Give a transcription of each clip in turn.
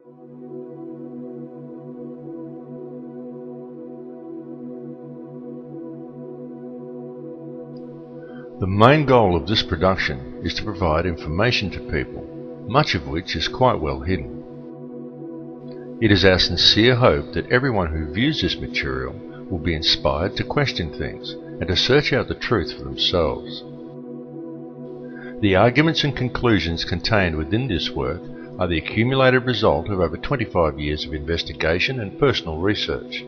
The main goal of this production is to provide information to people, much of which is quite well hidden. It is our sincere hope that everyone who views this material will be inspired to question things and to search out the truth for themselves. The arguments and conclusions contained within this work are the accumulated result of over 25 years of investigation and personal research.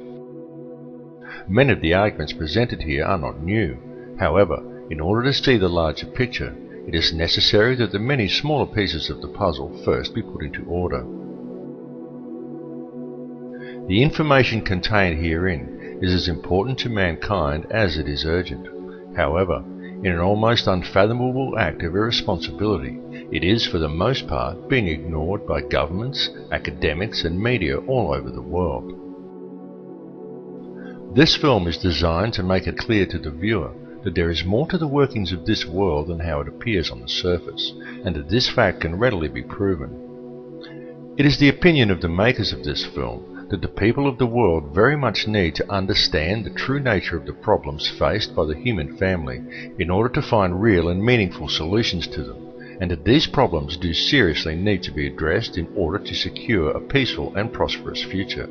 Many of the arguments presented here are not new. However, in order to see the larger picture, it is necessary that the many smaller pieces of the puzzle first be put into order. The information contained herein is as important to mankind as it is urgent. However, in an almost unfathomable act of irresponsibility, it is for the most part being ignored by governments, academics and media all over the world. This film is designed to make it clear to the viewer that there is more to the workings of this world than how it appears on the surface, and that this fact can readily be proven. It is the opinion of the makers of this film that the people of the world very much need to understand the true nature of the problems faced by the human family in order to find real and meaningful solutions to them, and that these problems do seriously need to be addressed in order to secure a peaceful and prosperous future.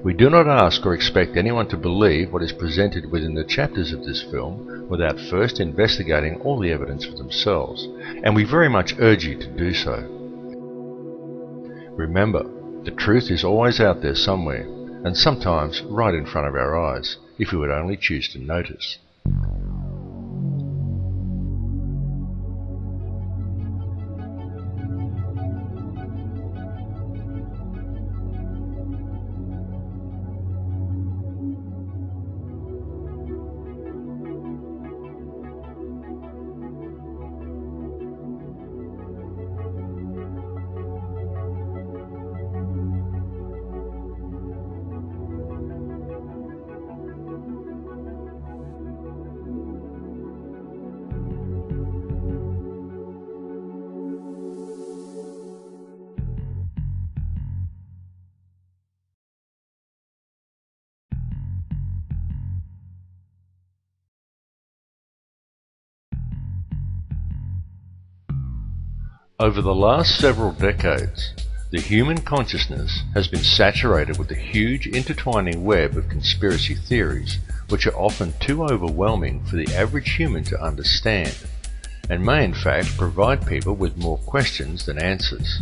We do not ask or expect anyone to believe what is presented within the chapters of this film without first investigating all the evidence for themselves, and we very much urge you to do so. Remember, the truth is always out there somewhere, and sometimes right in front of our eyes, if we would only choose to notice. Over the last several decades, the human consciousness has been saturated with a huge intertwining web of conspiracy theories which are often too overwhelming for the average human to understand, and may in fact provide people with more questions than answers.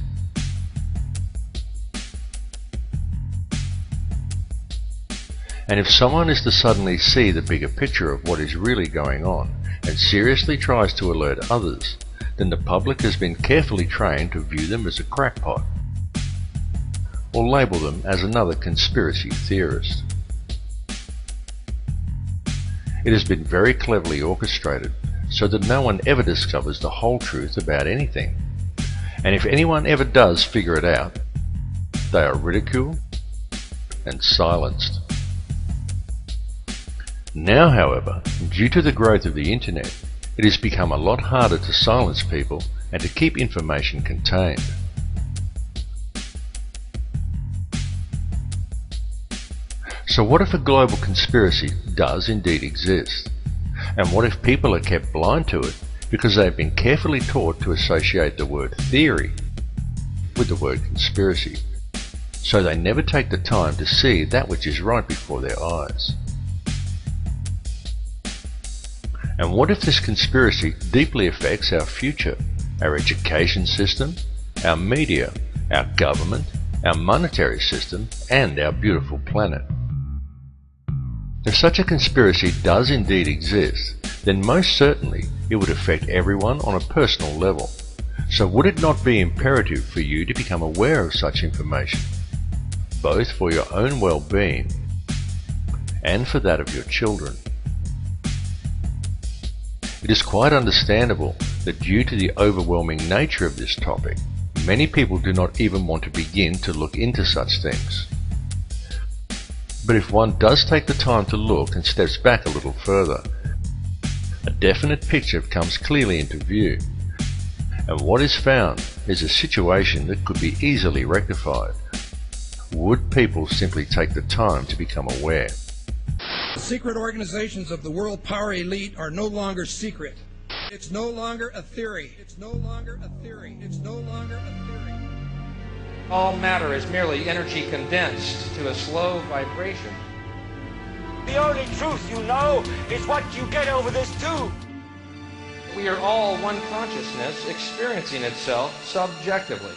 And if someone is to suddenly see the bigger picture of what is really going on and seriously tries to alert others, then the public has been carefully trained to view them as a crackpot, or label them as another conspiracy theorist. It has been very cleverly orchestrated so that no one ever discovers the whole truth about anything, and if anyone ever does figure it out, they are ridiculed and silenced. Now, however, due to the growth of the internet, it has become a lot harder to silence people and to keep information contained. So what if a global conspiracy does indeed exist? And what if people are kept blind to it because they have been carefully taught to associate the word theory with the word conspiracy, so they never take the time to see that which is right before their eyes? And what if this conspiracy deeply affects our future, our education system, our media, our government, our monetary system, and our beautiful planet? If such a conspiracy does indeed exist, then most certainly it would affect everyone on a personal level. So would it not be imperative for you to become aware of such information, both for your own well-being and for that of your children? It is quite understandable that due to the overwhelming nature of this topic, many people do not even want to begin to look into such things. But if one does take the time to look and steps back a little further, a definite picture comes clearly into view, and what is found is a situation that could be easily rectified. Would people simply take the time to become aware? The secret organizations of the world power elite are no longer secret. It's no longer a theory. It's no longer a theory. It's no longer a theory. All matter is merely energy condensed to a slow vibration. The only truth you know is what you get over this tube. We are all one consciousness experiencing itself subjectively.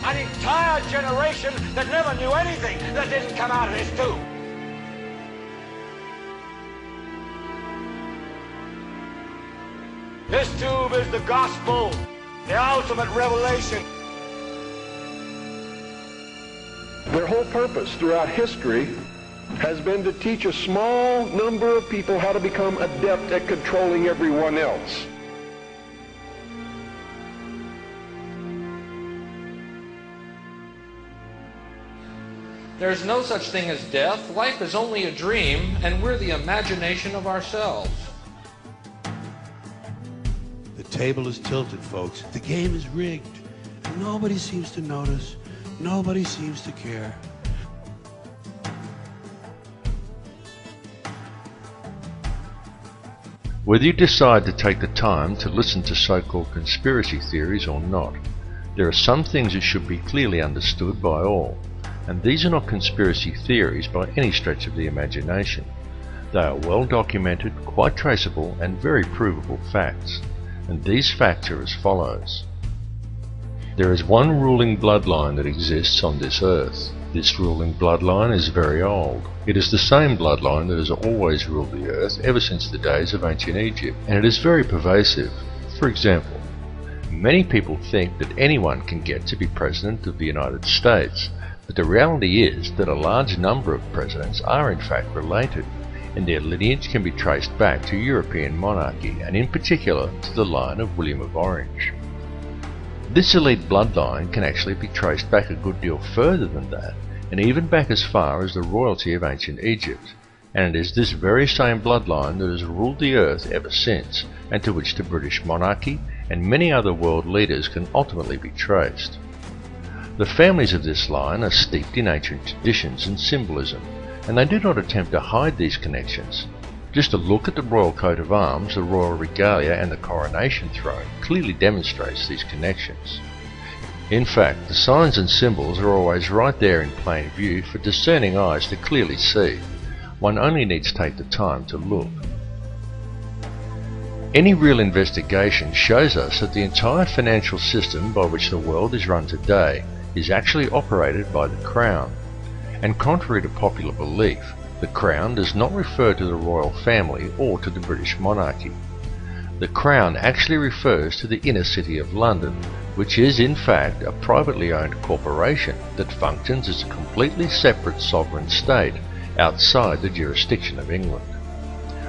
An entire generation that never knew anything that didn't come out of this tube. This tube is the gospel, the ultimate revelation. Their whole purpose throughout history has been to teach a small number of people how to become adept at controlling everyone else. There's no such thing as death. Life is only a dream, and we're the imagination of ourselves. The table is tilted, folks. The game is rigged. And nobody seems to notice. Nobody seems to care. Whether you decide to take the time to listen to so-called conspiracy theories or not, there are some things that should be clearly understood by all, and these are not conspiracy theories by any stretch of the imagination. They are well documented, quite traceable, and very provable facts, and these facts are as follows. There is one ruling bloodline that exists on this earth. This ruling bloodline is very old. It is the same bloodline that has always ruled the earth ever since the days of ancient Egypt, and it is very pervasive. For example, many people think that anyone can get to be President of the United States, but the reality is that a large number of presidents are in fact related, and their lineage can be traced back to European monarchy, and in particular to the line of William of Orange. This elite bloodline can actually be traced back a good deal further than that, and even back as far as the royalty of ancient Egypt, and it is this very same bloodline that has ruled the earth ever since, and to which the British monarchy and many other world leaders can ultimately be traced. The families of this line are steeped in ancient traditions and symbolism, and they do not attempt to hide these connections. Just a look at the royal coat of arms, the royal regalia and the coronation throne clearly demonstrates these connections. In fact, the signs and symbols are always right there in plain view for discerning eyes to clearly see. One only needs to take the time to look. Any real investigation shows us that the entire financial system by which the world is run today is actually operated by the Crown. And contrary to popular belief, the Crown does not refer to the royal family or to the British monarchy. The Crown actually refers to the inner city of London, which is in fact a privately owned corporation that functions as a completely separate sovereign state outside the jurisdiction of England.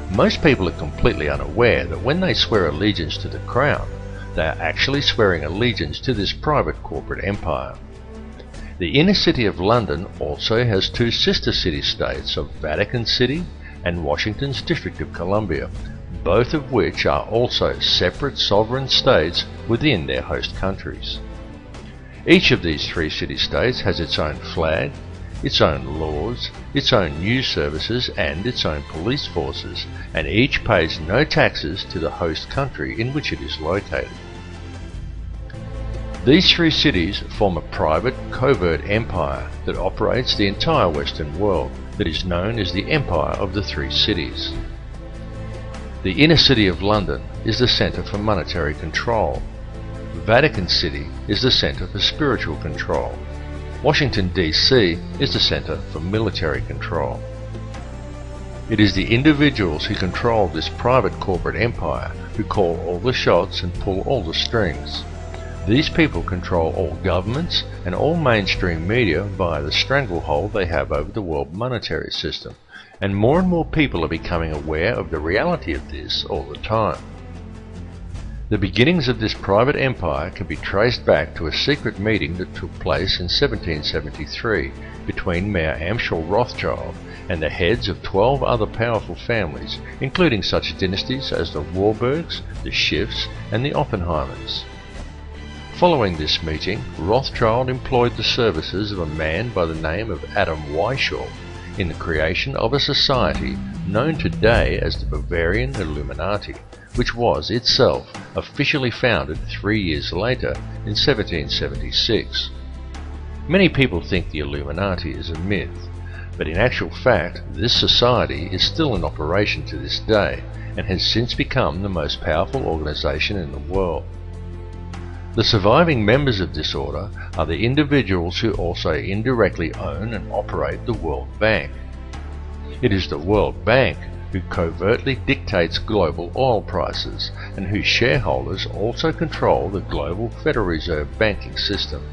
Most people are completely unaware that when they swear allegiance to the Crown, they are actually swearing allegiance to this private corporate empire. The inner city of London also has two sister city-states of Vatican City and Washington's District of Columbia, both of which are also separate sovereign states within their host countries. Each of these three city-states has its own flag, its own laws, its own news services and its own police forces, and each pays no taxes to the host country in which it is located. These three cities form a private, covert empire that operates the entire Western world that is known as the Empire of the Three Cities. The inner city of London is the centre for monetary control. Vatican City is the centre for spiritual control. Washington, D.C. is the centre for military control. It is the individuals who control this private corporate empire who call all the shots and pull all the strings. These people control all governments and all mainstream media via the stranglehold they have over the world monetary system, and more people are becoming aware of the reality of this all the time. The beginnings of this private empire can be traced back to a secret meeting that took place in 1773 between Mayor Amschel Rothschild and the heads of 12 other powerful families, including such dynasties as the Warburgs, the Schiffs, and the Oppenheimers. Following this meeting, Rothschild employed the services of a man by the name of Adam Weishaupt in the creation of a society known today as the Bavarian Illuminati, which was itself officially founded 3 years later in 1776. Many people think the Illuminati is a myth, but in actual fact this society is still in operation to this day and has since become the most powerful organization in the world. The surviving members of this order are the individuals who also indirectly own and operate the World Bank. It is the World Bank who covertly dictates global oil prices and whose shareholders also control the global Federal Reserve banking system.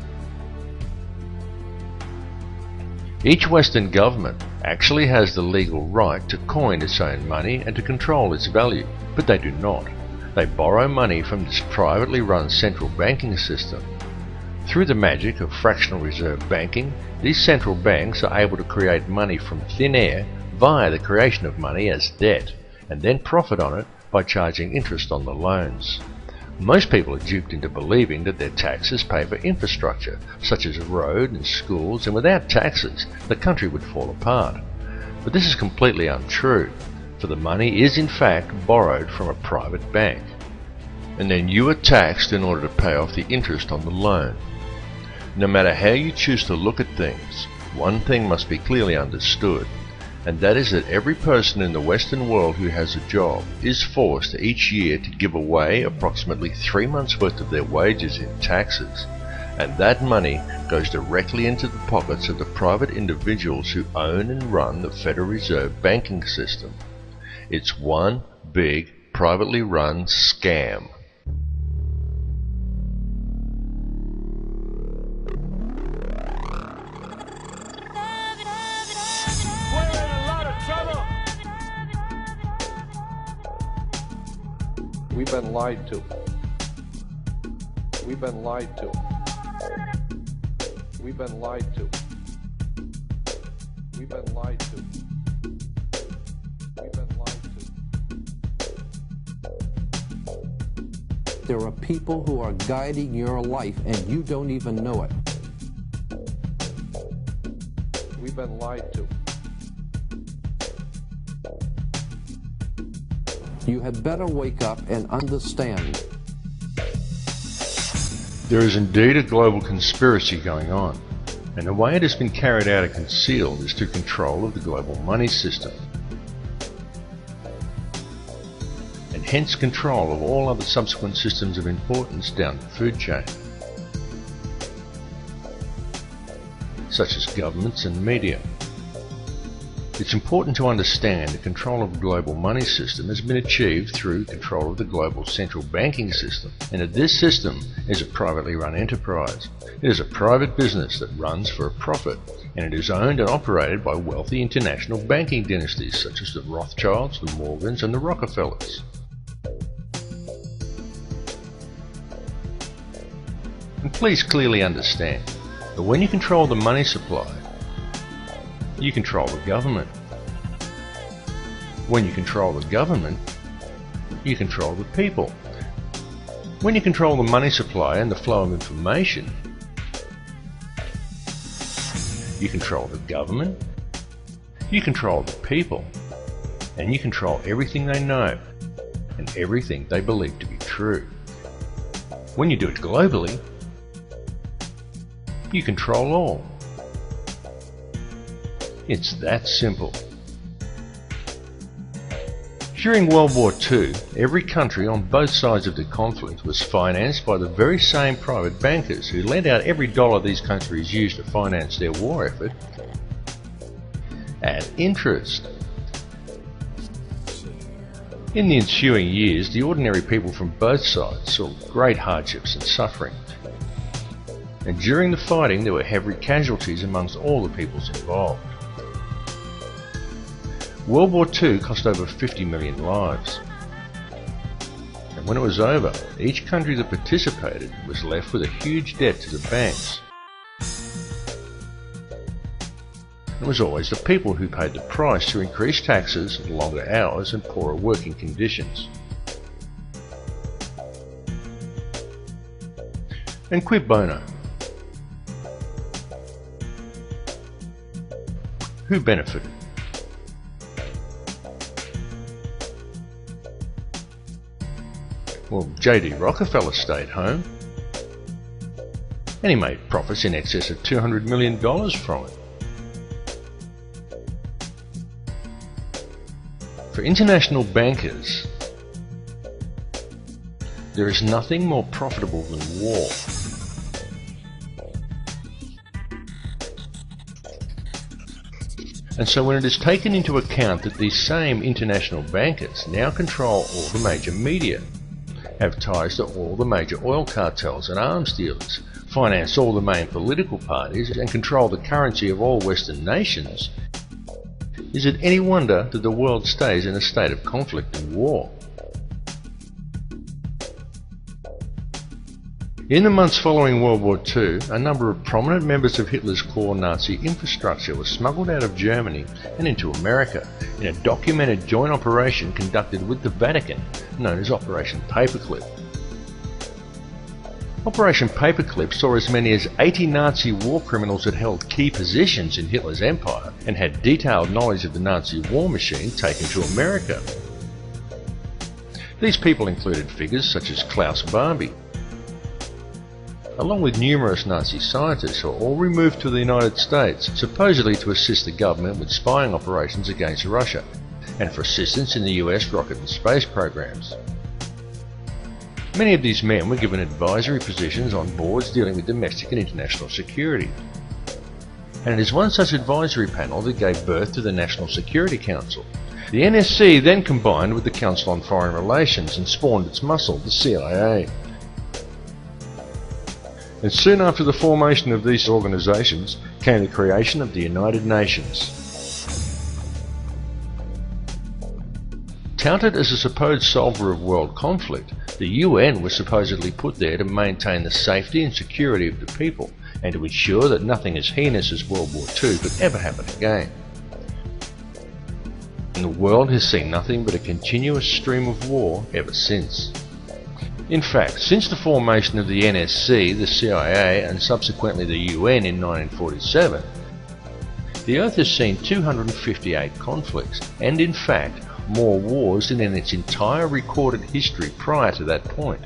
Each Western government actually has the legal right to coin its own money and to control its value, but they do not. They borrow money from this privately run central banking system. Through the magic of fractional reserve banking, these central banks are able to create money from thin air via the creation of money as debt, and then profit on it by charging interest on the loans. Most people are duped into believing that their taxes pay for infrastructure, such as roads and schools, and without taxes, the country would fall apart. But this is completely untrue, for the money is in fact borrowed from a private bank, and then you are taxed in order to pay off the interest on the loan. No matter how you choose to look at things, one thing must be clearly understood, and that is that every person in the Western world who has a job is forced each year to give away approximately 3 months' worth of their wages in taxes, and that money goes directly into the pockets of the private individuals who own and run the Federal Reserve banking system. It's one big, privately run scam. We're in a lot of trouble. We've been lied to. We've been lied to. We've been lied to. We've been lied to. We've been lied to. There are people who are guiding your life and you don't even know it. We've been lied to. You had better wake up and understand. There is indeed a global conspiracy going on, and the way it has been carried out and concealed is through control of the global money system, and hence control of all other subsequent systems of importance down the food chain, such as governments and media. It's important to understand that control of the global money system has been achieved through control of the global central banking system, and that this system is a privately run enterprise. It is a private business that runs for a profit, and it is owned and operated by wealthy international banking dynasties such as the Rothschilds, the Morgans, and the Rockefellers. And please clearly understand that when you control the money supply, you control the government. When you control the government, you control the people. When you control the money supply and the flow of information, you control the government, you control the people, and you control everything they know and everything they believe to be true. When you do it globally, you control all. It's that simple. During World War II, every country on both sides of the conflict was financed by the very same private bankers who lent out every dollar these countries used to finance their war effort at interest. In the ensuing years, the ordinary people from both sides saw great hardships and suffering. And during the fighting, there were heavy casualties amongst all the peoples involved. World War II cost over 50 million lives. And when it was over, each country that participated was left with a huge debt to the banks. It was always the people who paid the price to increase taxes, longer hours and poorer working conditions. And quid bono? Who benefited? Well, J.D. Rockefeller stayed home, and he made profits in excess of $200 million from it. For international bankers, there is nothing more profitable than war. And so when it is taken into account that these same international bankers now control all the major media, have ties to all the major oil cartels and arms dealers, finance all the main political parties and control the currency of all Western nations, is it any wonder that the world stays in a state of conflict and war? In the months following World War II, a number of prominent members of Hitler's core Nazi infrastructure were smuggled out of Germany and into America in a documented joint operation conducted with the Vatican, known as Operation Paperclip. Operation Paperclip saw as many as 80 Nazi war criminals that held key positions in Hitler's empire and had detailed knowledge of the Nazi war machine taken to America. These people included figures such as Klaus Barbie, along with numerous Nazi scientists who were all removed to the United States, supposedly to assist the government with spying operations against Russia, and for assistance in the US rocket and space programs. Many of these men were given advisory positions on boards dealing with domestic and international security. And it is one such advisory panel that gave birth to the National Security Council. The NSC then combined with the Council on Foreign Relations and spawned its muscle, the CIA. And soon after the formation of these organisations came the creation of the United Nations. Touted as a supposed solver of world conflict, the UN was supposedly put there to maintain the safety and security of the people and to ensure that nothing as heinous as World War II could ever happen again. And the world has seen nothing but a continuous stream of war ever since. In fact, since the formation of the NSC, the CIA and subsequently the UN in 1947, the Earth has seen 258 conflicts and in fact more wars than in its entire recorded history prior to that point.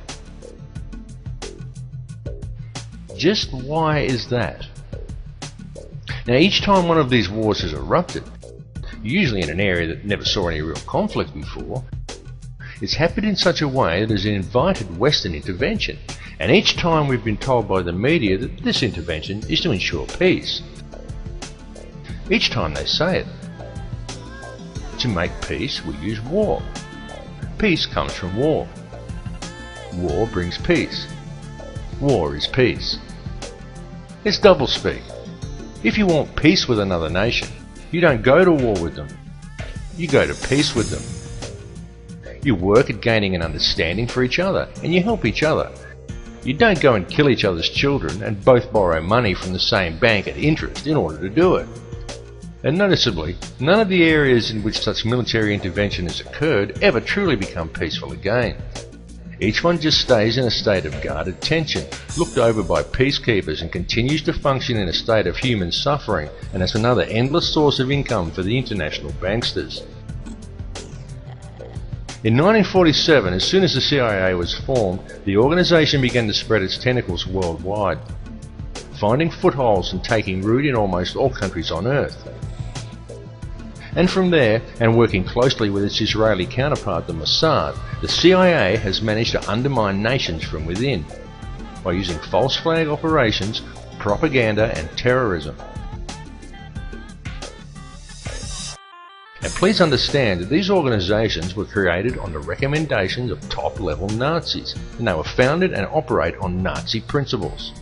Just why is that? Now each time one of these wars has erupted, usually in an area that never saw any real conflict before, it's happened in such a way that has invited Western intervention, and each time we've been told by the media that this intervention is to ensure peace. Each time they say it. To make peace, we use war. Peace comes from war. War brings peace. War is peace. It's doublespeak. If you want peace with another nation, you don't go to war with them. You go to peace with them. You work at gaining an understanding for each other, and you help each other. You don't go and kill each other's children and both borrow money from the same bank at interest in order to do it. And noticeably, none of the areas in which such military intervention has occurred ever truly become peaceful again. Each one just stays in a state of guarded tension, looked over by peacekeepers, and continues to function in a state of human suffering, and as another endless source of income for the international banksters. In 1947, as soon as the CIA was formed, the organisation began to spread its tentacles worldwide, finding footholds and taking root in almost all countries on Earth. And from there, and working closely with its Israeli counterpart the Mossad, the CIA has managed to undermine nations from within by using false flag operations, propaganda and terrorism. And please understand that these organisations were created on the recommendations of top-level Nazis, and they were founded and operate on Nazi principles.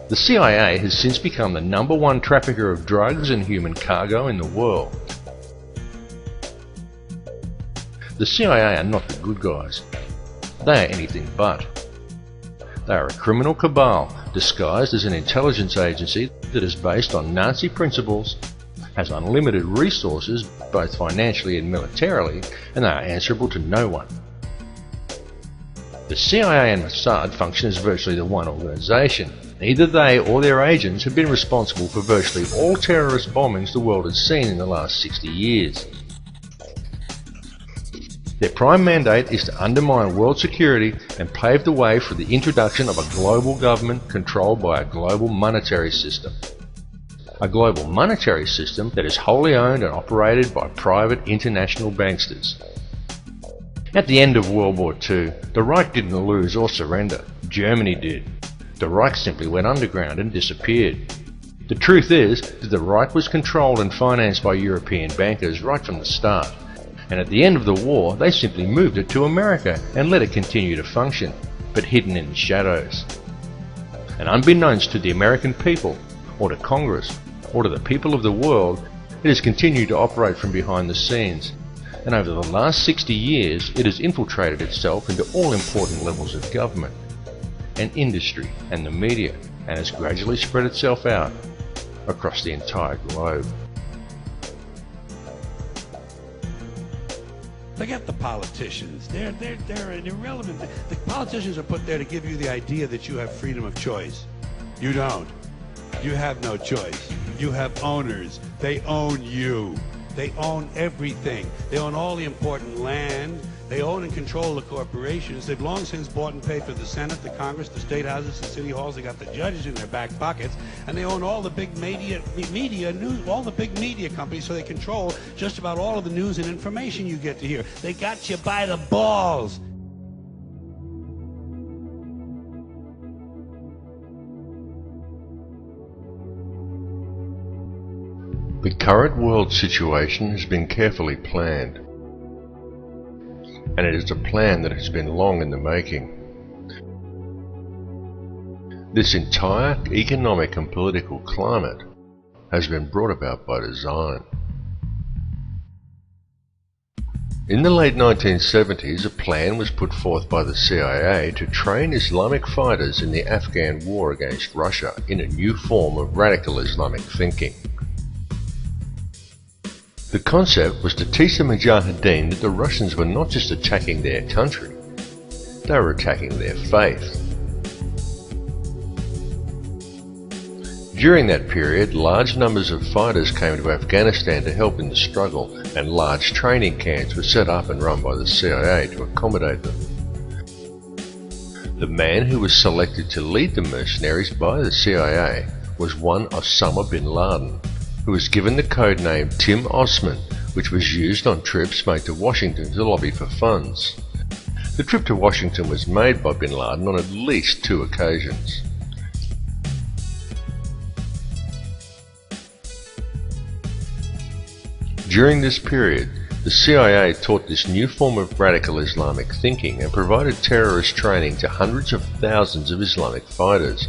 The CIA has since become the #1 trafficker of drugs and human cargo in the world. The CIA are not the good guys. They are anything but. They are a criminal cabal disguised as an intelligence agency that is based on Nazi principles, has unlimited resources both financially and militarily, and they are answerable to no one. The CIA and Mossad function as virtually the one organisation. Neither they or their agents have been responsible for virtually all terrorist bombings the world has seen in the last 60 years. Their prime mandate is to undermine world security and pave the way for the introduction of a global government controlled by a global monetary system. A global monetary system that is wholly owned and operated by private international banksters. At the end of World War II, the Reich didn't lose or surrender. Germany did. The Reich simply went underground and disappeared. The truth is that the Reich was controlled and financed by European bankers right from the start. And at the end of the war, they simply moved it to America and let it continue to function, but hidden in the shadows. And unbeknownst to the American people, or to Congress, or to the people of the world, it has continued to operate from behind the scenes. And over the last 60 years, it has infiltrated itself into all important levels of government, and industry, and the media, and has gradually spread itself out across the entire globe. Forget the politicians. They're irrelevant. The politicians are put there to give you the idea that you have freedom of choice. You don't. You have no choice. You have owners. They own you. They own everything. They own all the important land. They own and control the corporations. They've long since bought and paid for the Senate, the Congress, the state houses, the city halls. They got the judges in their back pockets, and they own all the big media news, all the big media companies. So they control just about all of the news and information you get to hear. They got you by the balls. The current world situation has been carefully planned. And it is a plan that has been long in the making. This entire economic and political climate has been brought about by design. In the late 1970s, a plan was put forth by the CIA to train Islamic fighters in the Afghan war against Russia in a new form of radical Islamic thinking. The concept was to teach the Mujahideen that the Russians were not just attacking their country, they were attacking their faith. During that period, large numbers of fighters came to Afghanistan to help in the struggle, and large training camps were set up and run by the CIA to accommodate them. The man who was selected to lead the mercenaries by the CIA was one Osama bin Laden, who was given the code name Tim Osman, which was used on trips made to Washington to lobby for funds. The trip to Washington was made by bin Laden on at least 2 occasions. During this period, the CIA taught this new form of radical Islamic thinking and provided terrorist training to hundreds of thousands of Islamic fighters,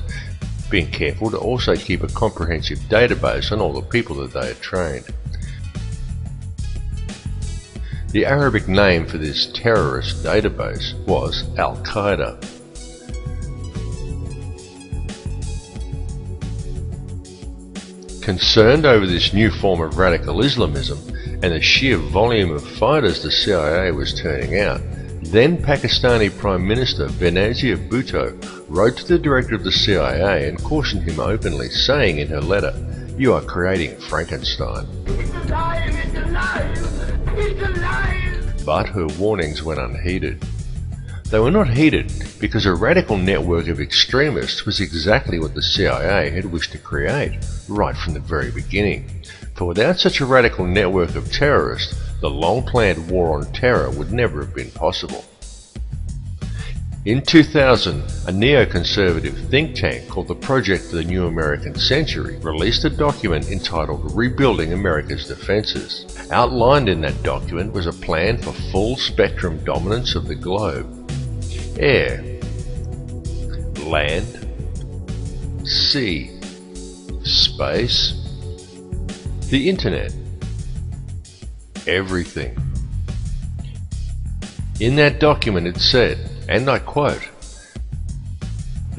being careful to also keep a comprehensive database on all the people that they had trained. The Arabic name for this terrorist database was Al-Qaeda. Concerned over this new form of radical Islamism and the sheer volume of fighters the CIA was turning out, then Pakistani Prime Minister Benazir Bhutto wrote to the director of the CIA and cautioned him openly, saying in her letter, "You are creating Frankenstein." It's alive! It's alive! It's alive! But her warnings went unheeded. They were not heeded because a radical network of extremists was exactly what the CIA had wished to create right from the very beginning. For without such a radical network of terrorists, the long-planned war on terror would never have been possible. In 2000, a neoconservative think tank called the Project for the New American Century released a document entitled Rebuilding America's Defenses. Outlined in that document was a plan for full-spectrum dominance of the globe. Air, land, sea, space, the internet, everything. In that document it said, and I quote,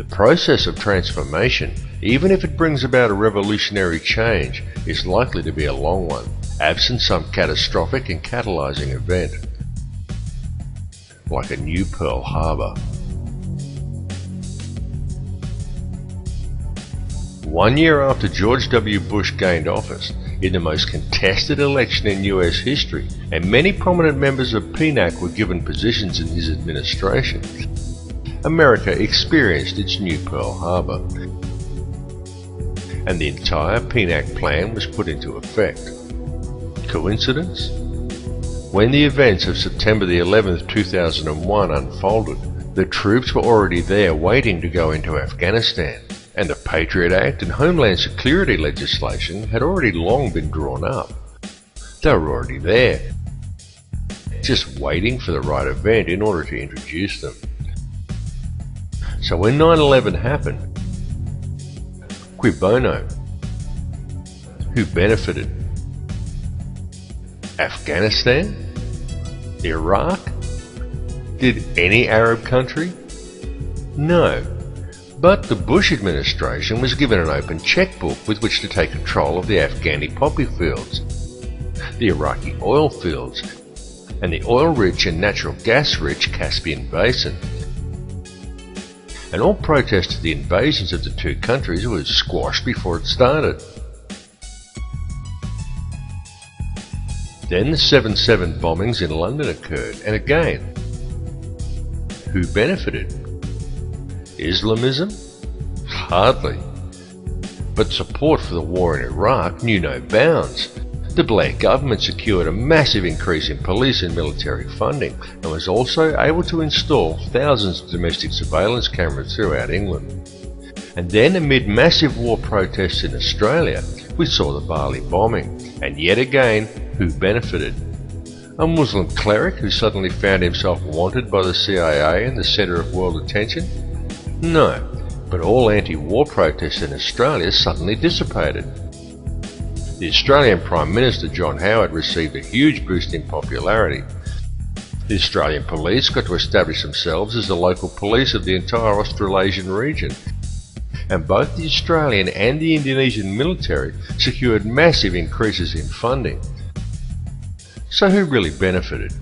The process of transformation, even if it brings about a revolutionary change, is likely to be a long one, absent some catastrophic and catalyzing event, like a new Pearl Harbor. 1 year after George W. Bush gained office, in the most contested election in US history, and many prominent members of PNAC were given positions in his administration, America experienced its new Pearl Harbor, and the entire PNAC plan was put into effect. Coincidence? When the events of September the 11th, 2001 unfolded, the troops were already there waiting to go into Afghanistan, and the Patriot Act and Homeland Security legislation had already long been drawn up. They were already there, just waiting for the right event in order to introduce them. So when 9/11 happened, cui bono? Who benefited? Afghanistan? Iraq? Did any Arab country? No. But the Bush administration was given an open checkbook with which to take control of the Afghani poppy fields, the Iraqi oil fields, and the oil-rich and natural gas-rich Caspian Basin. And all protest to the invasions of the two countries was squashed before it started. Then the 7/7 bombings in London occurred, and again, who benefited? Islamism? Hardly. But support for the war in Iraq knew no bounds. The Blair government secured a massive increase in police and military funding, and was also able to install thousands of domestic surveillance cameras throughout England. And then, amid massive war protests in Australia, we saw the Bali bombing, and yet again, who benefited? A Muslim cleric who suddenly found himself wanted by the CIA and the centre of world attention? No, but all anti-war protests in Australia suddenly dissipated. The Australian Prime Minister John Howard received a huge boost in popularity. The Australian police got to establish themselves as the local police of the entire Australasian region, and both the Australian and the Indonesian military secured massive increases in funding. So who really benefited?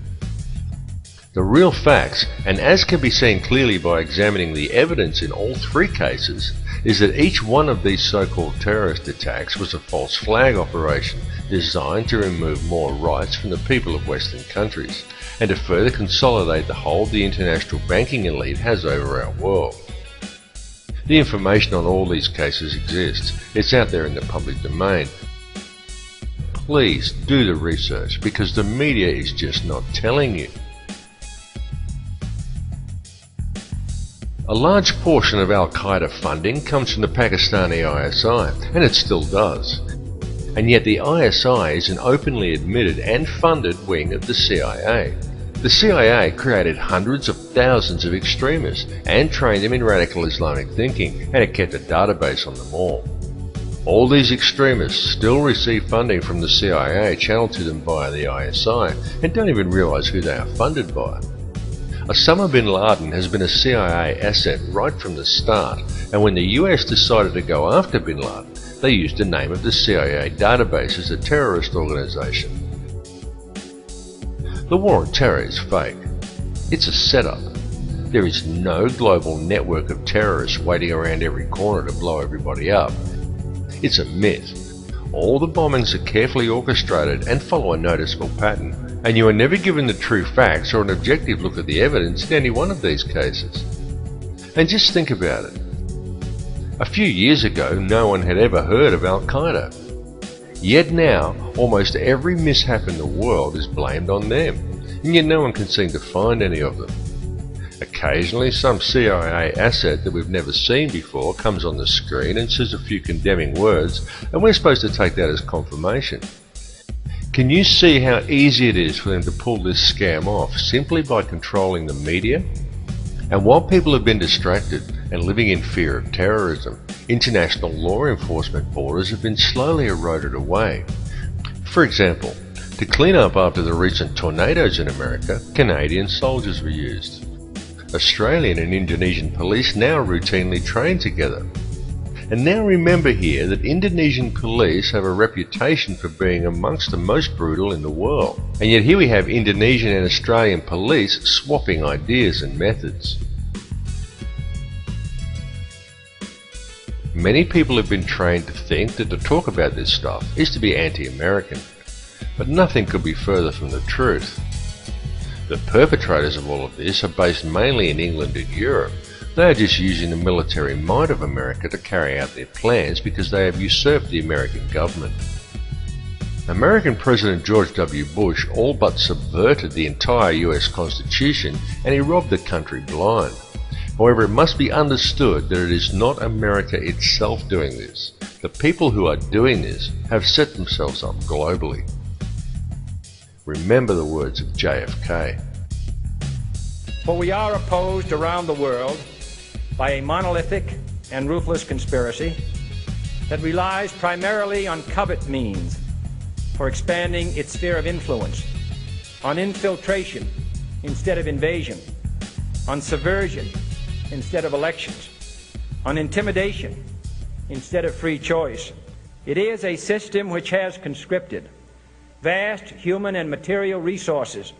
The real facts, and as can be seen clearly by examining the evidence in all three cases, is that each one of these so-called terrorist attacks was a false flag operation designed to remove more rights from the people of Western countries, and to further consolidate the hold the international banking elite has over our world. The information on all these cases exists. It's out there in the public domain. Please do the research, because the media is just not telling you. A large portion of Al-Qaeda funding comes from the Pakistani ISI, and it still does. And yet the ISI is an openly admitted and funded wing of the CIA. The CIA created hundreds of thousands of extremists and trained them in radical Islamic thinking, and it kept a database on them all. All these extremists still receive funding from the CIA channeled to them via the ISI, and don't even realize who they are funded by. Osama bin Laden has been a CIA asset right from the start, and when the US decided to go after bin Laden, they used the name of the CIA database as a terrorist organization. The war on terror is fake. It's a setup. There is no global network of terrorists waiting around every corner to blow everybody up. It's a myth. All the bombings are carefully orchestrated and follow a noticeable pattern, and you are never given the true facts or an objective look at the evidence in any one of these cases. And just think about it. A few years ago, no one had ever heard of Al-Qaeda. Yet now, almost every mishap in the world is blamed on them, and yet no one can seem to find any of them. Occasionally, some CIA asset that we've never seen before comes on the screen and says a few condemning words, and we're supposed to take that as confirmation. Can you see how easy it is for them to pull this scam off simply by controlling the media? And while people have been distracted and living in fear of terrorism, international law enforcement borders have been slowly eroded away. For example, to clean up after the recent tornadoes in America, Canadian soldiers were used. Australian and Indonesian police now routinely train together. And now remember here that Indonesian police have a reputation for being amongst the most brutal in the world. And yet here we have Indonesian and Australian police swapping ideas and methods. Many people have been trained to think that to talk about this stuff is to be anti-American, but nothing could be further from the truth. The perpetrators of all of this are based mainly in England and Europe. They are just using the military might of America to carry out their plans because they have usurped the American government. American President George W. Bush all but subverted the entire US Constitution, and he robbed the country blind. However, it must be understood that it is not America itself doing this. The people who are doing this have set themselves up globally. Remember the words of JFK. For we are opposed around the world by a monolithic and ruthless conspiracy that relies primarily on covert means for expanding its sphere of influence, on infiltration instead of invasion, on subversion instead of elections, on intimidation instead of free choice. It is a system which has conscripted vast human and material resources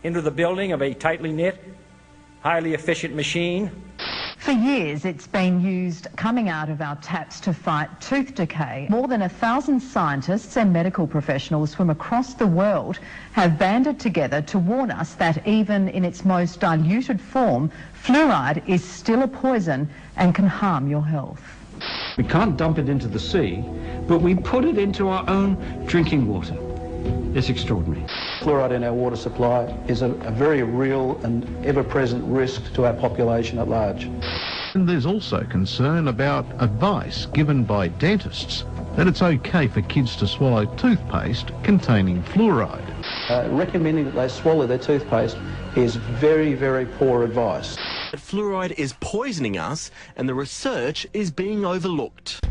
into the building of a tightly knit, highly efficient machine. For years, it's been used coming out of our taps to fight tooth decay. More than 1,000 scientists and medical professionals from across the world have banded together to warn us that even in its most diluted form, fluoride is still a poison and can harm your health. We can't dump it into the sea, but we put it into our own drinking water. It's extraordinary. Fluoride in our water supply is a very real and ever-present risk to our population at large. And there's also concern about advice given by dentists that it's okay for kids to swallow toothpaste containing fluoride. Recommending that they swallow their toothpaste is very, very poor advice. Fluoride is poisoning us, and the research is being overlooked.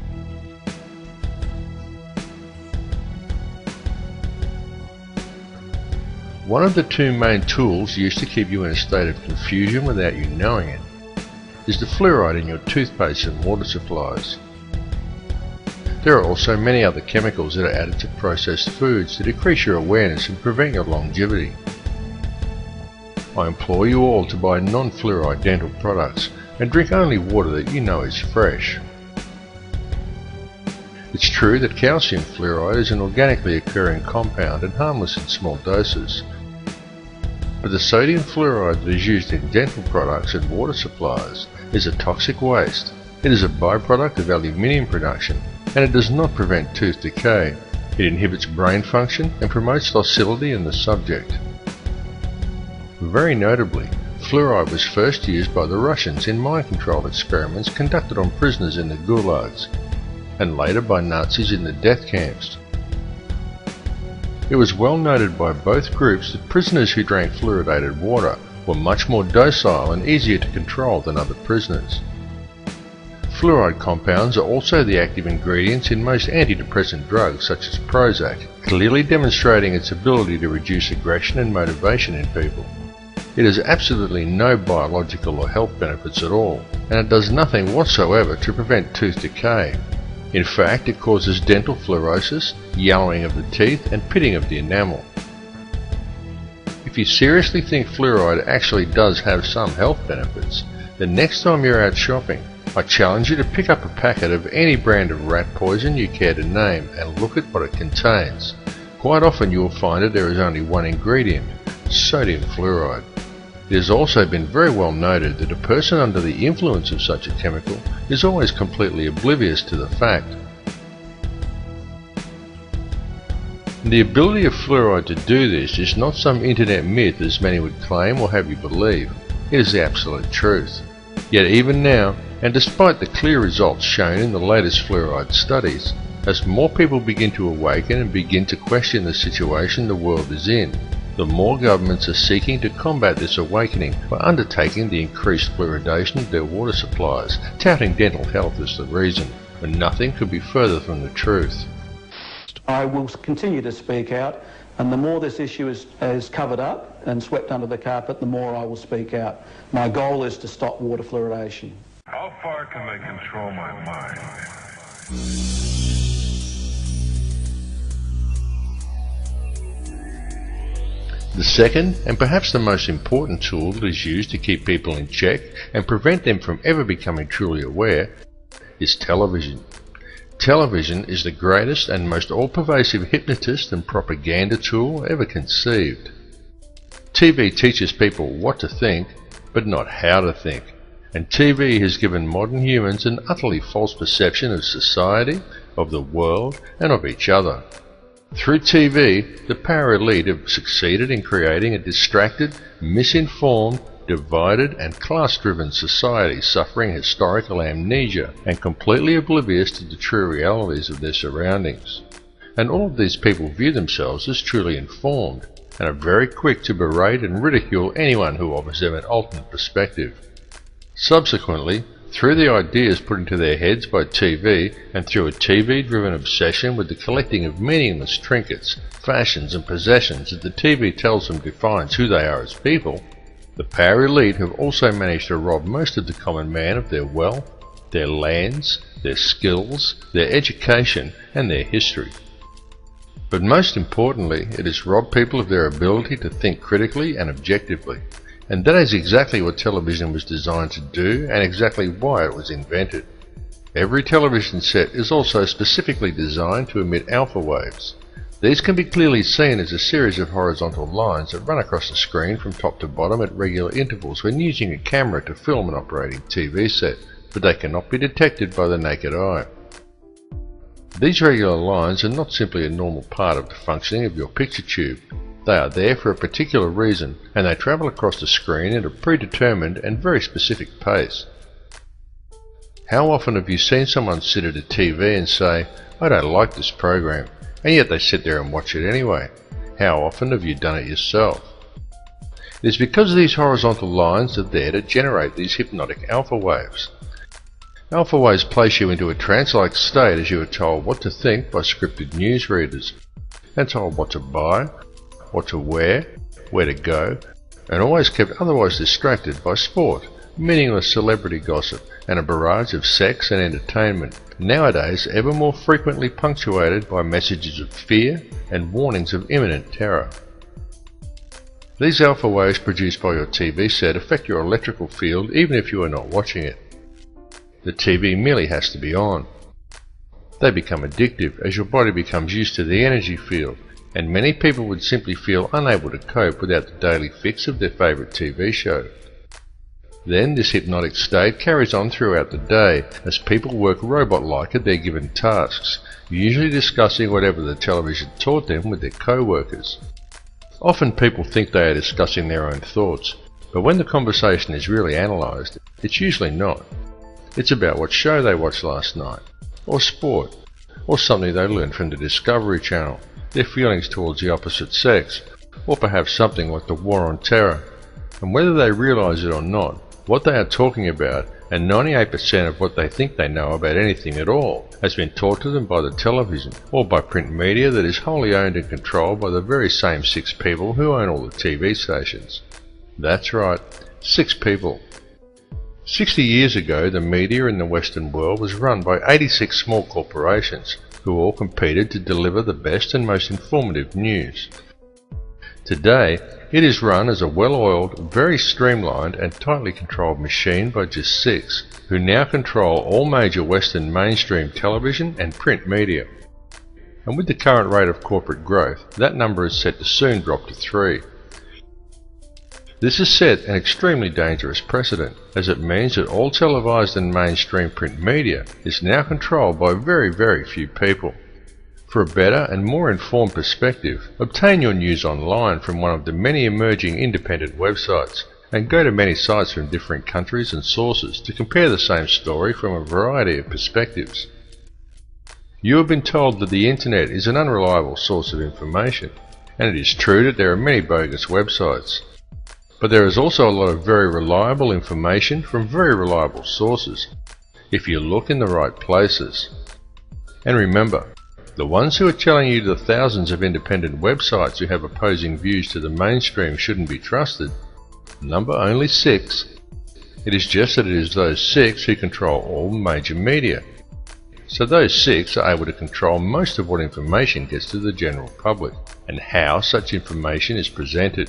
One of the two main tools used to keep you in a state of confusion without you knowing it is the fluoride in your toothpaste and water supplies. There are also many other chemicals that are added to processed foods to decrease your awareness and prevent your longevity. I implore you all to buy non-fluoride dental products and drink only water that you know is fresh. It's true that calcium fluoride is an organically occurring compound and harmless in small doses. But the sodium fluoride that is used in dental products and water supplies is a toxic waste. It is a byproduct of aluminium production, and it does not prevent tooth decay. It inhibits brain function and promotes docility in the subject. Very notably, fluoride was first used by the Russians in mind control experiments conducted on prisoners in the gulags, and later by Nazis in the death camps. It was well noted by both groups that prisoners who drank fluoridated water were much more docile and easier to control than other prisoners. Fluoride compounds are also the active ingredients in most antidepressant drugs such as Prozac, clearly demonstrating its ability to reduce aggression and motivation in people. It has absolutely no biological or health benefits at all, and it does nothing whatsoever to prevent tooth decay. In fact, it causes dental fluorosis, yellowing of the teeth, and pitting of the enamel. If you seriously think fluoride actually does have some health benefits, then next time you're out shopping, I challenge you to pick up a packet of any brand of rat poison you care to name and look at what it contains. Quite often you will find that there is only one ingredient, sodium fluoride. It has also been very well noted that a person under the influence of such a chemical is always completely oblivious to the fact. The ability of fluoride to do this is not some internet myth as many would claim or have you believe. It is the absolute truth. Yet even now, and despite the clear results shown in the latest fluoride studies, as more people begin to awaken and begin to question the situation the world is in, the more governments are seeking to combat this awakening by undertaking the increased fluoridation of their water supplies, touting dental health as the reason, when nothing could be further from the truth. I will continue to speak out And the more this issue is covered up and swept under the carpet, the more I will speak out. My goal is to stop water fluoridation. How far can they control my mind? The second, and perhaps the most important tool that is used to keep people in check and prevent them from ever becoming truly aware, is television. Television is the greatest and most all-pervasive hypnotist and propaganda tool ever conceived. TV teaches people what to think, but not how to think. And TV has given modern humans an utterly false perception of society, of the world, and of each other. Through TV, the power elite have succeeded in creating a distracted, misinformed, divided and class-driven society suffering historical amnesia and completely oblivious to the true realities of their surroundings. And all of these people view themselves as truly informed and are very quick to berate and ridicule anyone who offers them an alternate perspective. Subsequently, through the ideas put into their heads by TV and through a TV-driven obsession with the collecting of meaningless trinkets, fashions and possessions that the TV tells them defines who they are as people, the power elite have also managed to rob most of the common man of their wealth, their lands, their skills, their education and their history. But most importantly, it has robbed people of their ability to think critically and objectively. And that is exactly what television was designed to do and exactly why it was invented. Every television set is also specifically designed to emit alpha waves. These can be clearly seen as a series of horizontal lines that run across the screen from top to bottom at regular intervals when using a camera to film an operating TV set, but they cannot be detected by the naked eye. These regular lines are not simply a normal part of the functioning of your picture tube. They are there for a particular reason, and they travel across the screen at a predetermined and very specific pace. How often have you seen someone sit at a TV and say, "I don't like this program," and yet they sit there and watch it anyway? How often have you done it yourself? It is because these horizontal lines are there to generate these hypnotic alpha waves. Alpha waves place you into a trance-like state as you are told what to think by scripted newsreaders, and told what to buy, what to wear, where to go, and always kept otherwise distracted by sport, meaningless celebrity gossip, and a barrage of sex and entertainment, nowadays ever more frequently punctuated by messages of fear and warnings of imminent terror. These alpha waves produced by your TV set affect your electrical field even if you are not watching it. The TV merely has to be on. They become addictive as your body becomes used to the energy field, and many people would simply feel unable to cope without the daily fix of their favourite TV show. Then this hypnotic state carries on throughout the day as people work robot-like at their given tasks, usually discussing whatever the television taught them with their co-workers. Often people think they are discussing their own thoughts, but when the conversation is really analysed, it's usually not. It's about what show they watched last night, or sport, or something they learned from the Discovery Channel, their feelings towards the opposite sex, or perhaps something like the war on terror. And whether they realise it or not, what they are talking about, and 98% of what they think they know about anything at all, has been taught to them by the television, or by print media that is wholly owned and controlled by the very same 6 people who own all the TV stations. That's right, 6 people. 60 years ago, the media in the Western world was run by 86 small corporations, who all competed to deliver the best and most informative news. Today, it is run as a well-oiled, very streamlined and tightly controlled machine by just 6, who now control all major Western mainstream television and print media. And with the current rate of corporate growth, that number is set to soon drop to 3. This has set an extremely dangerous precedent, as it means that all televised and mainstream print media is now controlled by very, very few people. For a better and more informed perspective, obtain your news online from one of the many emerging independent websites, and go to many sites from different countries and sources to compare the same story from a variety of perspectives. You have been told that the internet is an unreliable source of information, and it is true that there are many bogus websites. But there is also a lot of very reliable information from very reliable sources, if you look in the right places. And remember, The ones who are telling you the thousands of independent websites who have opposing views to the mainstream shouldn't be trusted number only 6. It is just that it is those 6 who control all major media. So those 6 are able to control most of what information gets to the general public, and how such information is presented.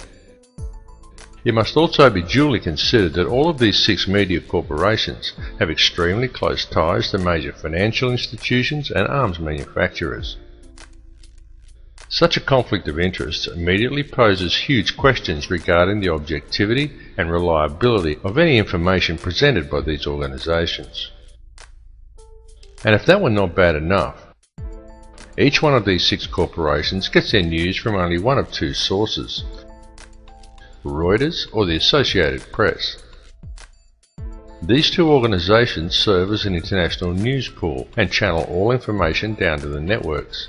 It must also be duly considered that all of these 6 media corporations have extremely close ties to major financial institutions and arms manufacturers. Such a conflict of interests immediately poses huge questions regarding the objectivity and reliability of any information presented by these organizations. And if that were not bad enough, each one of these 6 corporations gets their news from only one of 2 sources: Reuters or the Associated Press. These 2 organizations serve as an international news pool and channel all information down to the networks.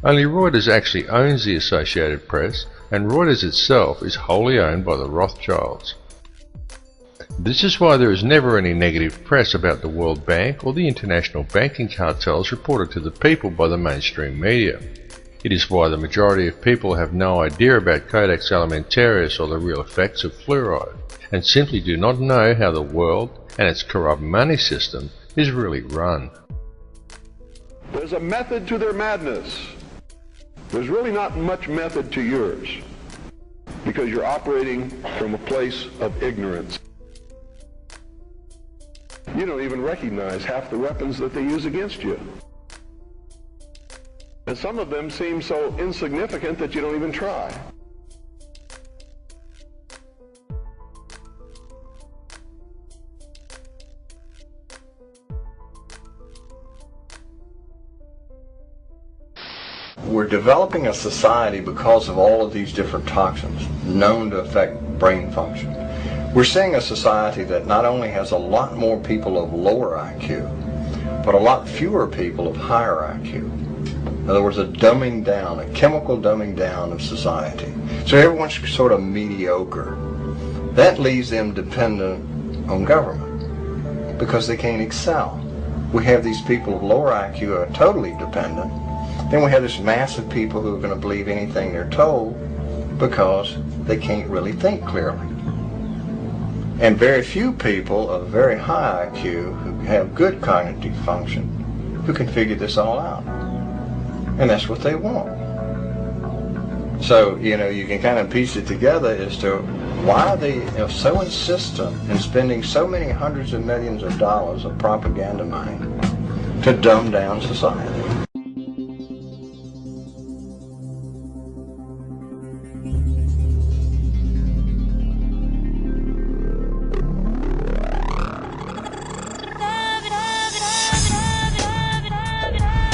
Only Reuters actually owns the Associated Press, and Reuters itself is wholly owned by the Rothschilds. This is why there is never any negative press about the World Bank or the international banking cartels reported to the people by the mainstream media. It is why the majority of people have no idea about Codex Alimentarius or the real effects of fluoride, and simply do not know how the world and its corrupt money system is really run. There's a method to their madness. There's really not much method to yours, because you're operating from a place of ignorance. You don't even recognize half the weapons that they use against you. And some of them seem so insignificant that you don't even try. We're developing a society because of all of these different toxins known to affect brain function. We're seeing a society that not only has a lot more people of lower IQ, but a lot fewer people of higher IQ. In other words, a dumbing down, a chemical dumbing down of society. So everyone's sort of mediocre. That leaves them dependent on government because they can't excel. We have these people of lower IQ who are totally dependent. Then we have this mass of people who are going to believe anything they're told because they can't really think clearly. And very few people of very high IQ who have good cognitive function who can figure this all out. And that's what they want. So, you can kind of piece it together as to why they are so insistent in spending so many hundreds of millions of dollars of propaganda money to dumb down society.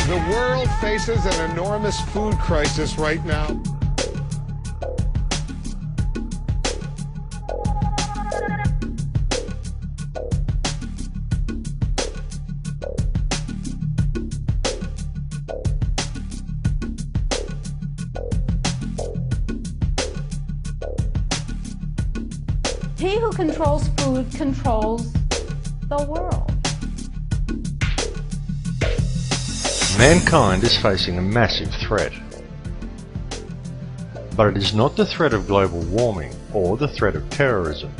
The world faces an enormous food crisis right now. He who controls food controls the world. Mankind is facing a massive threat. But it is not the threat of global warming or the threat of terrorism.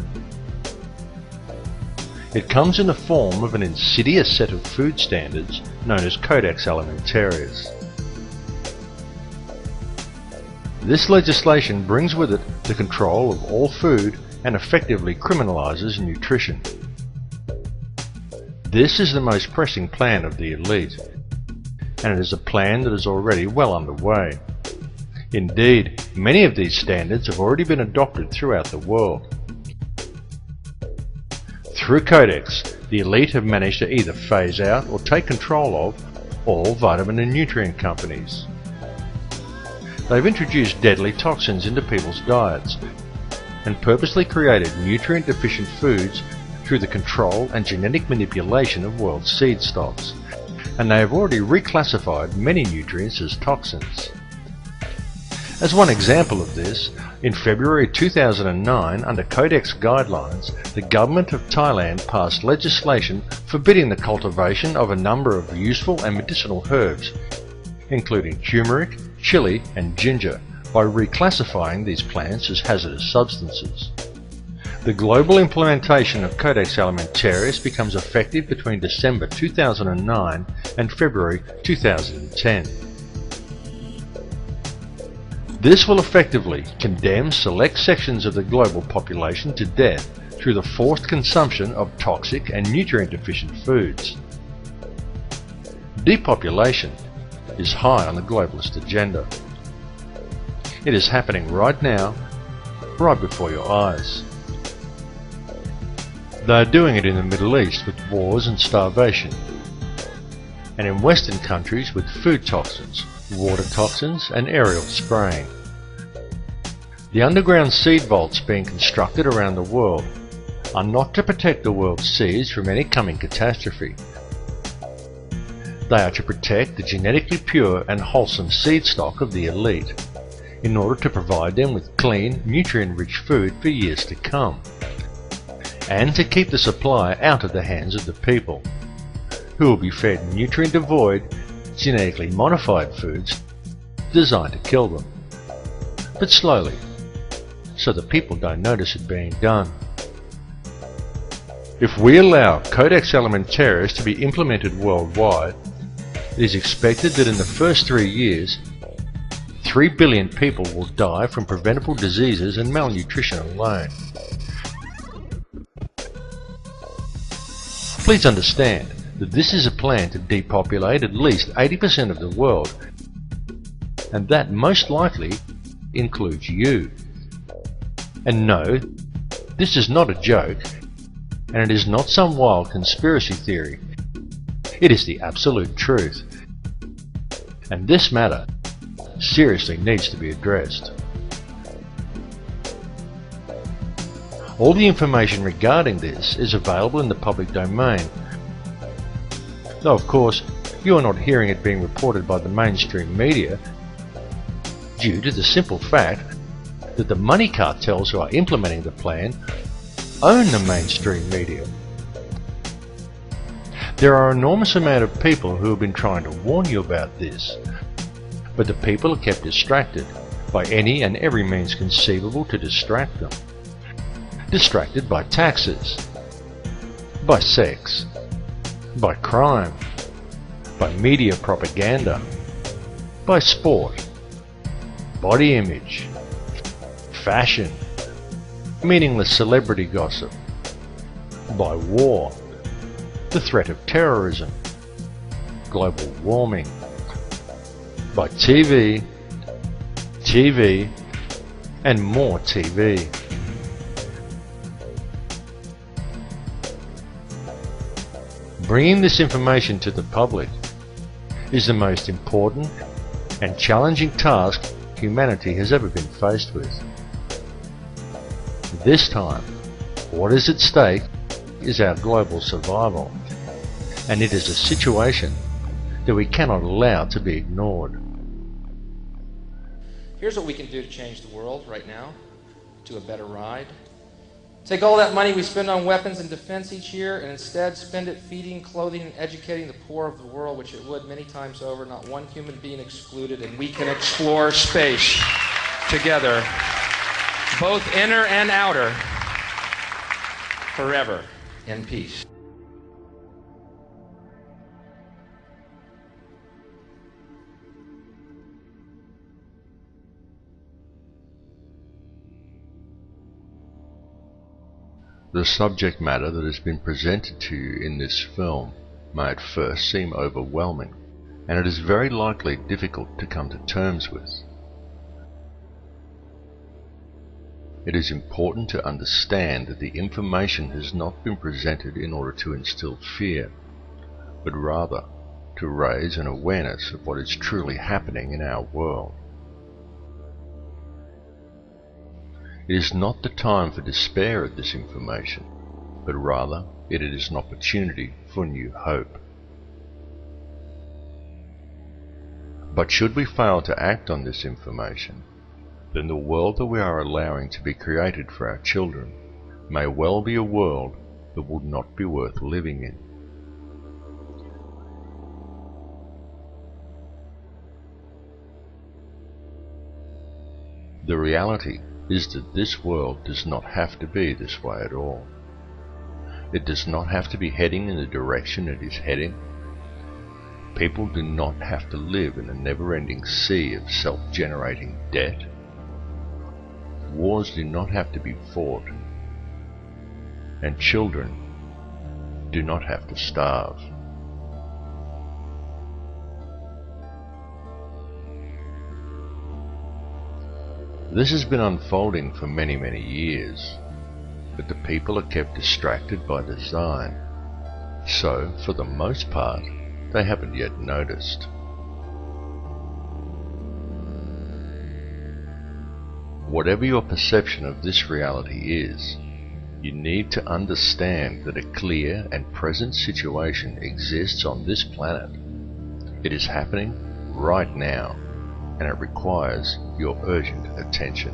It comes in the form of an insidious set of food standards known as Codex Alimentarius. This legislation brings with it the control of all food and effectively criminalizes nutrition. This is the most pressing plan of the elite, and it is a plan that is already well underway. Indeed, many of these standards have already been adopted throughout the world. Through Codex, the elite have managed to either phase out or take control of all vitamin and nutrient companies. They've introduced deadly toxins into people's diets and purposely created nutrient-deficient foods through the control and genetic manipulation of world seed stocks, and they have already reclassified many nutrients as toxins. As one example of this, in February 2009, under Codex guidelines, the government of Thailand passed legislation forbidding the cultivation of a number of useful and medicinal herbs, including turmeric, chili and ginger, by reclassifying these plants as hazardous substances. The global implementation of Codex Alimentarius becomes effective between December 2009 and February 2010. This will effectively condemn select sections of the global population to death through the forced consumption of toxic and nutrient-deficient foods. Depopulation is high on the globalist agenda. It is happening right now, right before your eyes. They are doing it in the Middle East with wars and starvation, and in Western countries with food toxins, water toxins and aerial spraying. The underground seed vaults being constructed around the world are not to protect the world's seeds from any coming catastrophe. They are to protect the genetically pure and wholesome seed stock of the elite, in order to provide them with clean, nutrient-rich food for years to come, and to keep the supply out of the hands of the people, who will be fed nutrient-devoid, genetically modified foods designed to kill them, but slowly, so the people don't notice it being done. If we allow Codex Alimentarius to be implemented worldwide, it is expected that in the first 3 years, 3 billion people will die from preventable diseases and malnutrition alone. Please understand that this is a plan to depopulate at least 80% of the world, and that most likely includes you. And no, this is not a joke, and it is not some wild conspiracy theory. It is the absolute truth. And this matter seriously needs to be addressed. All the information regarding this is available in the public domain, though of course you are not hearing it being reported by the mainstream media due to the simple fact that the money cartels who are implementing the plan own the mainstream media. There are an enormous amount of people who have been trying to warn you about this, but the people are kept distracted by any and every means conceivable to distract them. Distracted by taxes, by sex, by crime, by media propaganda, by sport, body image, fashion, meaningless celebrity gossip, by war, the threat of terrorism, global warming, by TV, and more TV. Bringing this information to the public is the most important and challenging task humanity has ever been faced with. This time, what is at stake is our global survival, and it is a situation that we cannot allow to be ignored. Here's what we can do to change the world right now to a better ride. Take all that money we spend on weapons and defense each year and instead spend it feeding, clothing, and educating the poor of the world, which it would many times over, not one human being excluded, and we can explore space together, both inner and outer, forever in peace. The subject matter that has been presented to you in this film may at first seem overwhelming, and it is very likely difficult to come to terms with. It is important to understand that the information has not been presented in order to instill fear, but rather to raise an awareness of what is truly happening in our world. It is not the time for despair at this information, but rather it is an opportunity for new hope. But should we fail to act on this information, then the world that we are allowing to be created for our children may well be a world that would not be worth living in. The reality is that this world does not have to be this way at all. It does not have to be heading in the direction it is heading. People do not have to live in a never-ending sea of self-generating debt. Wars do not have to be fought. And children do not have to starve. This has been unfolding for many, many years, but the people are kept distracted by design, so for the most part they haven't yet noticed. Whatever your perception of this reality is, you need to understand that a clear and present situation exists on this planet. It is happening right now, and it requires your urgent attention.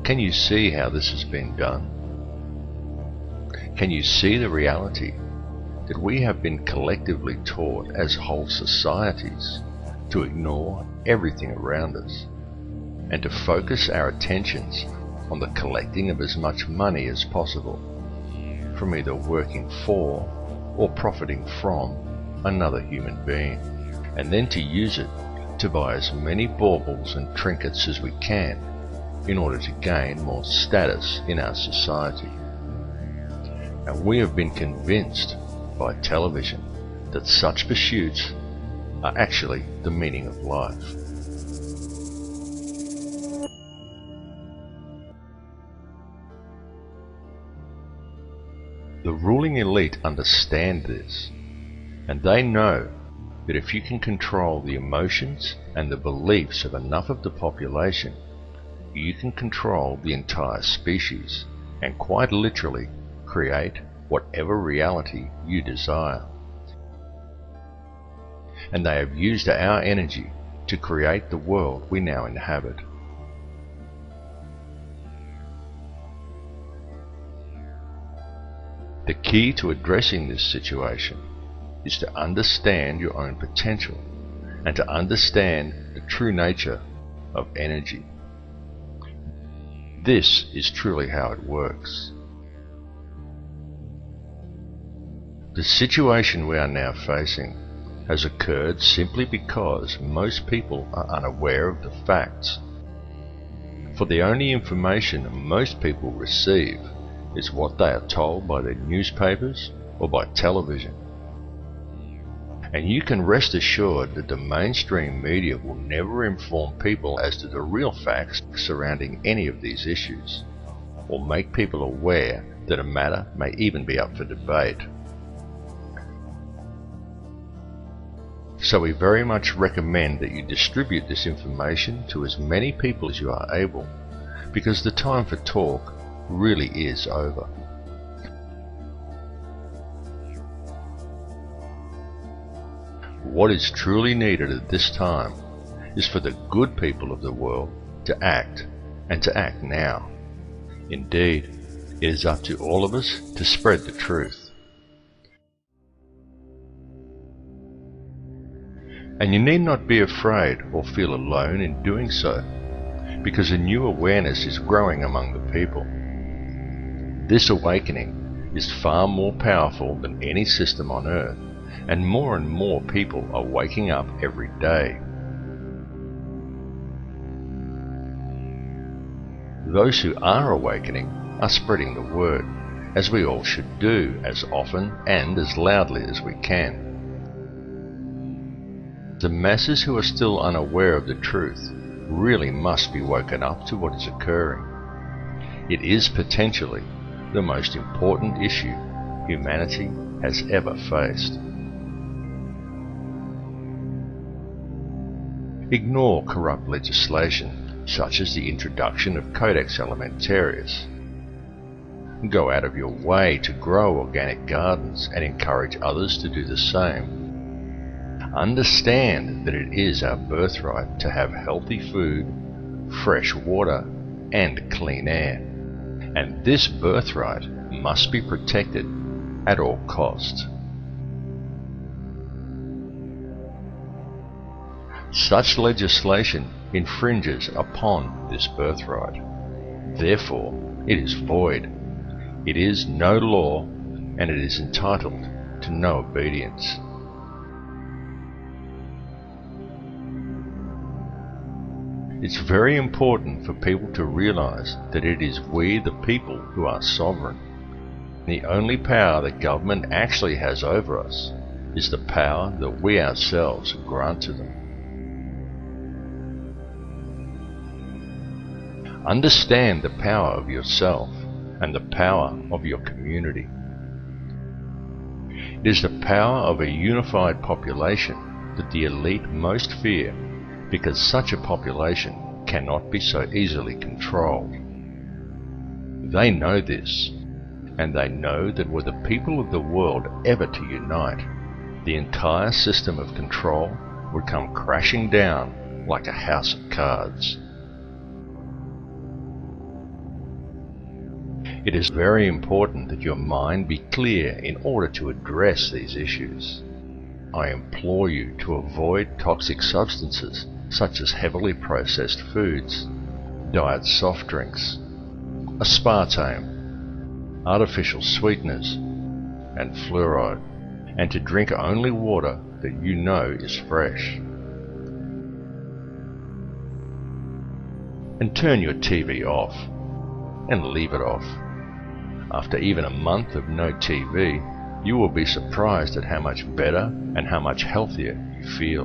Can you see how this has been done? Can you see the reality that we have been collectively taught as whole societies to ignore everything around us and to focus our attentions on the collecting of as much money as possible from either working for or profiting from another human being, and then to use it to buy as many baubles and trinkets as we can in order to gain more status in our society. And we have been convinced by television that such pursuits are actually the meaning of life. The ruling elite understand this, and they know that if you can control the emotions and the beliefs of enough of the population, you can control the entire species and quite literally create whatever reality you desire. And they have used our energy to create the world we now inhabit. The key to addressing this situation is to understand your own potential and to understand the true nature of energy. This is truly how it works. The situation we are now facing has occurred simply because most people are unaware of the facts. For the only information most people receive is what they are told by their newspapers or by television. And you can rest assured that the mainstream media will never inform people as to the real facts surrounding any of these issues, or make people aware that a matter may even be up for debate. So we very much recommend that you distribute this information to as many people as you are able, because the time for talk really is over. What is truly needed at this time is for the good people of the world to act, and to act now. Indeed, it is up to all of us to spread the truth. And you need not be afraid or feel alone in doing so, because a new awareness is growing among the people. This awakening is far more powerful than any system on earth, and more people are waking up every day. Those who are awakening are spreading the word, as we all should do, as often and as loudly as we can. The masses who are still unaware of the truth really must be woken up to what is occurring. It is potentially the most important issue humanity has ever faced. Ignore corrupt legislation, such as the introduction of Codex Alimentarius. Go out of your way to grow organic gardens and encourage others to do the same. Understand that it is our birthright to have healthy food, fresh water, and clean air. And this birthright must be protected at all costs. Such legislation infringes upon this birthright. Therefore, it is void. It is no law, and it is entitled to no obedience. It's very important for people to realize that it is we, the people, who are sovereign. The only power that government actually has over us is the power that we ourselves grant to them. Understand the power of yourself and the power of your community. It is the power of a unified population that the elite most fear, because such a population cannot be so easily controlled. They know this, and they know that were the people of the world ever to unite, the entire system of control would come crashing down like a house of cards. It is very important that your mind be clear in order to address these issues. I implore you to avoid toxic substances such as heavily processed foods, diet soft drinks, aspartame, artificial sweeteners, and fluoride, and to drink only water that you know is fresh. And turn your TV off, and leave it off. After even a month of no TV, you will be surprised at how much better and how much healthier you feel.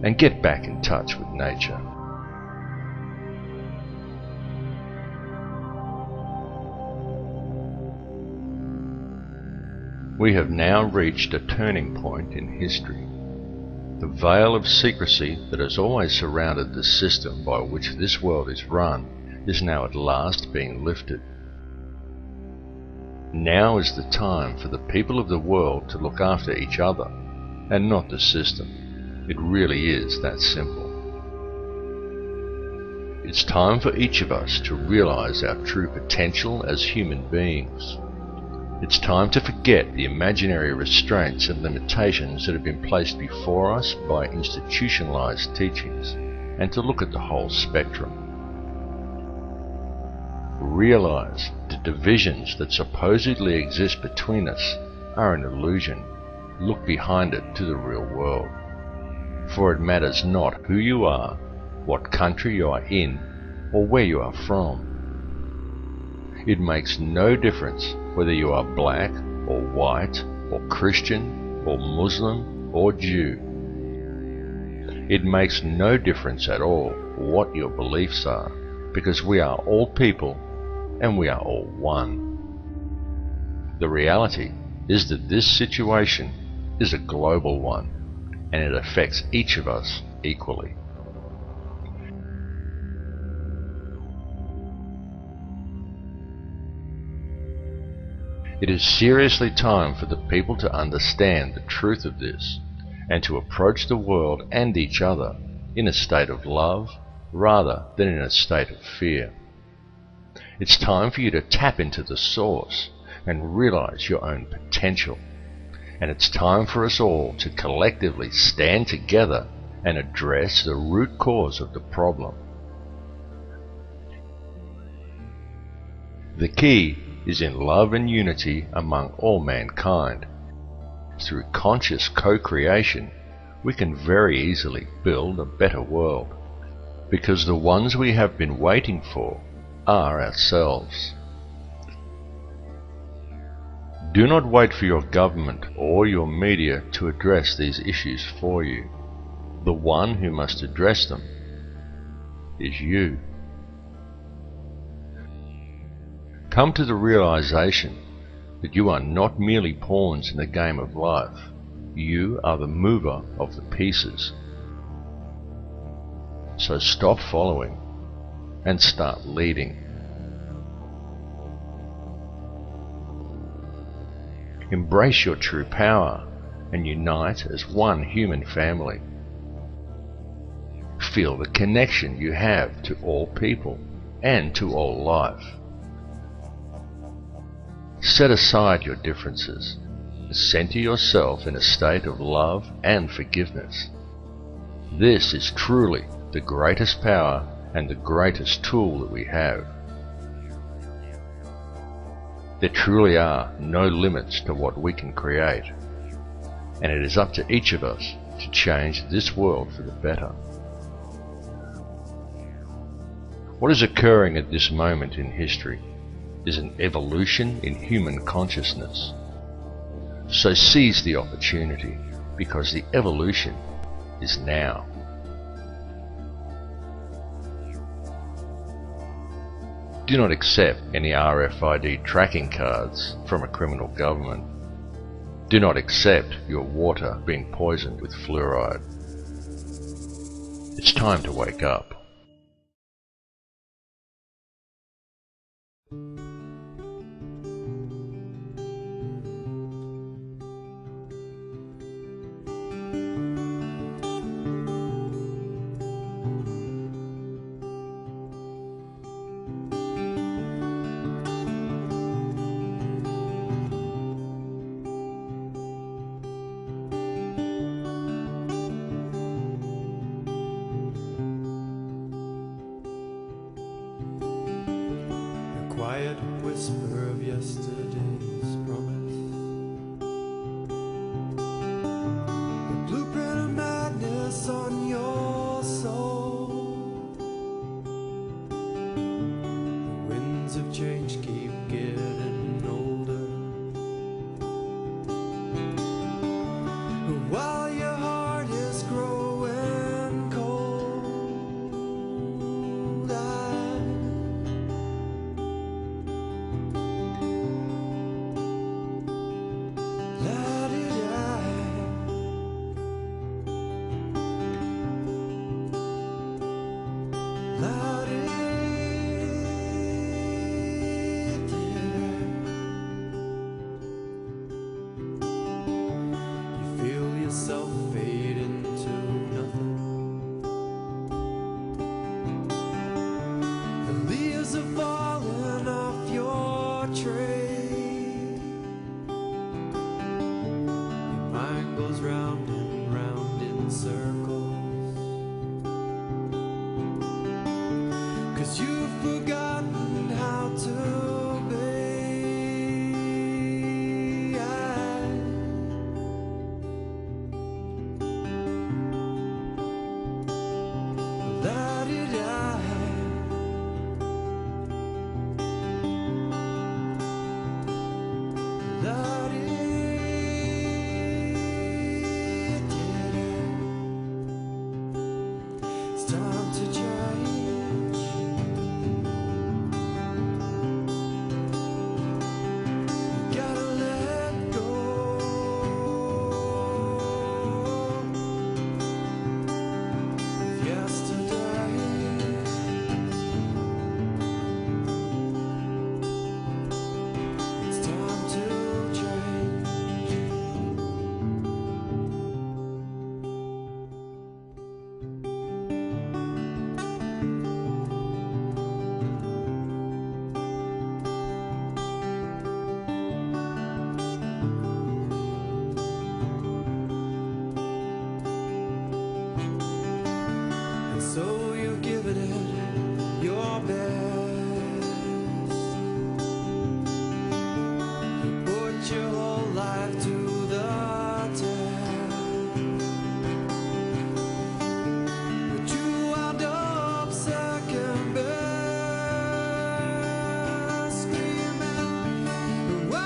And get back in touch with nature. We have now reached a turning point in history. The veil of secrecy that has always surrounded the system by which this world is run is now at last being lifted. Now is the time for the people of the world to look after each other and not the system. It really is that simple. It's time for each of us to realize our true potential as human beings. It's time to forget the imaginary restraints and limitations that have been placed before us by institutionalized teachings, and to look at the whole spectrum. Realize the divisions that supposedly exist between us are an illusion. Look behind it to the real world. For it matters not who you are, what country you are in, or where you are from. It makes no difference whether you are black or white or Christian or Muslim or Jew. It makes no difference at all what your beliefs are, because we are all people and we are all one. The reality is that this situation is a global one, and it affects each of us equally. It is seriously time for the people to understand the truth of this, and to approach the world and each other in a state of love rather than in a state of fear. It's time for you to tap into the source and realize your own potential. And it's time for us all to collectively stand together and address the root cause of the problem. The key is in love and unity among all mankind. Through conscious co-creation, we can very easily build a better world, because the ones we have been waiting for are ourselves. Do not wait for your government or your media to address these issues for you. The one who must address them is you. Come to the realization that you are not merely pawns in the game of life. You are the mover of the pieces. So stop following and start leading. Embrace your true power and unite as one human family. Feel the connection you have to all people and to all life. Set aside your differences center yourself in a state of love and forgiveness. This is truly the greatest power and the greatest tool that we have. There truly are no limits to what we can create, and it is up to each of us to change this world for the better. What is occurring at this moment in history is an evolution in human consciousness. So seize the opportunity, because the evolution is now. Do not accept any RFID tracking cards from a criminal government. Do not accept your water being poisoned with fluoride. It's time to wake up. Quiet whisper of yesterday's promise, the blueprint of madness on your soul. The winds of change keep getting older, while your heart is growing cold. Yourself fade into nothing. The leaves are falling off your tree. Your mind goes round and round in circles, 'cause you've forgotten how to be. It's time to change. You gotta let go of yesterday. It's time to change. And so you're giving it your best. You put your whole life to the test, but you wound up second best, screaming, why?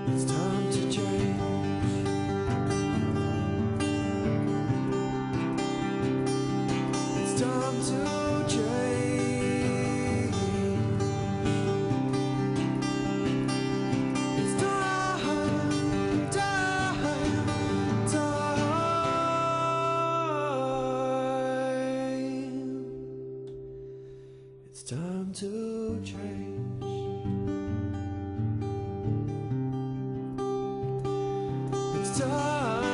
It's time to change. It's time to change. It's time, time, time. It's time to change. It's time.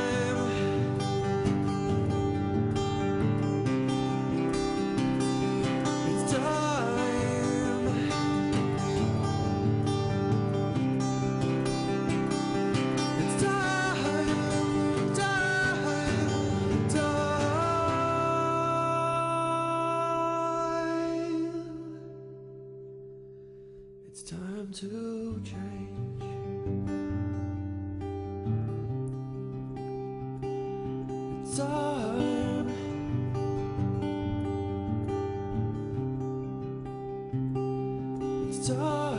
It's time to change. It's time. It's time.